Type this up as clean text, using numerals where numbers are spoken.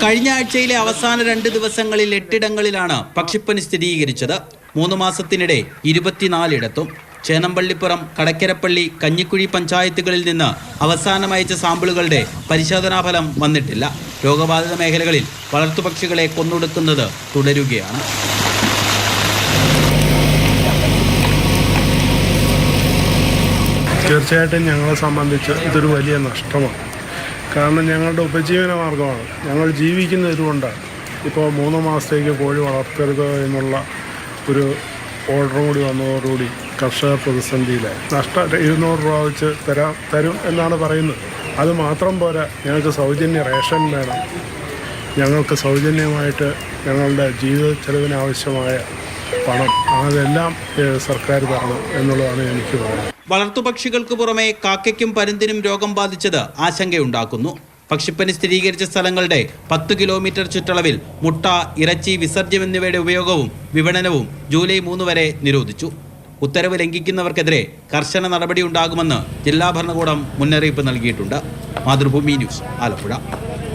കഴിഞ്ഞ ആഴ്ചയിലെ അവസാന 2 ദിവസങ്ങളിൽ 8 ഇടങ്ങളിലാണ് പക്ഷിപ്പനി സ്ഥിരീകരിച്ചത്. 3 മാസത്തിനിടെ 24 ഇടത്തും. ചേന്നമ്പള്ളിപ്പുറം, കടക്കരപ്പള്ളി, കഞ്ഞിക്കുഴി പഞ്ചായത്തുകളിൽ നിന്ന് അവസാനം അയച്ച സാമ്പിളുകളുടെ പരിശോധനാഫലം വന്നിട്ടില്ല. രോഗബാധിത മേഖലകളിൽ വളർത്തുപക്ഷികളെ കൊന്നൊടുക്കുന്നത് തുടരുകയാണ്. തീർച്ചയായിട്ടും ഞങ്ങളെ സംബന്ധിച്ച് ഇതൊരു വലിയ നഷ്ടമാണ്. കാരണം ഞങ്ങളുടെ ഉപജീവന മാർഗമാണ്, ഞങ്ങൾ ജീവിക്കുന്നത് ഇതുകൊണ്ടാണ്. ഇപ്പോൾ 3 മാസത്തേക്ക് കോഴി വളർത്തരുത് എന്നുള്ള ഒരു ഓർഡറും കൂടി വന്നതോടുകൂടി കർഷകർ പ്രതിസന്ധിയിലായി. നഷ്ടം 200 രൂപ വെച്ച് തരും എന്നാണ് പറയുന്നത്. അത് മാത്രം പോരാ, ഞങ്ങൾക്ക് സൗജന്യ റേഷൻ വേണം. ഞങ്ങൾക്ക് സൗജന്യമായിട്ട് ഞങ്ങളുടെ ജീവിത ചെലവിനാവശ്യമായ പണം അതെല്ലാം സർക്കാർ തരണം എന്നുള്ളതാണ് എനിക്ക് പറയുന്നത്. വളർത്തുപക്ഷികൾക്ക് പുറമെ കാക്കയ്ക്കും പരുന്തിനും രോഗം ബാധിച്ചത് ആശങ്കയുണ്ടാക്കുന്നു. പക്ഷിപ്പനി സ്ഥിരീകരിച്ച സ്ഥലങ്ങളുടെ 10 കിലോമീറ്റർ ചുറ്റളവിൽ മുട്ട, ഇറച്ചി, വിസർജ്യം എന്നിവയുടെ ഉപയോഗവും വിപണനവും ജൂലൈ 3 വരെ നിരോധിച്ചു. ഉത്തരവ് ലംഘിക്കുന്നവർക്കെതിരെ കർശന നടപടി ഉണ്ടാകുമെന്ന് ജില്ലാ ഭരണകൂടം മുന്നറിയിപ്പ് നൽകിയിട്ടുണ്ട്. മാതൃഭൂമി ന്യൂസ്, ആലപ്പുഴ.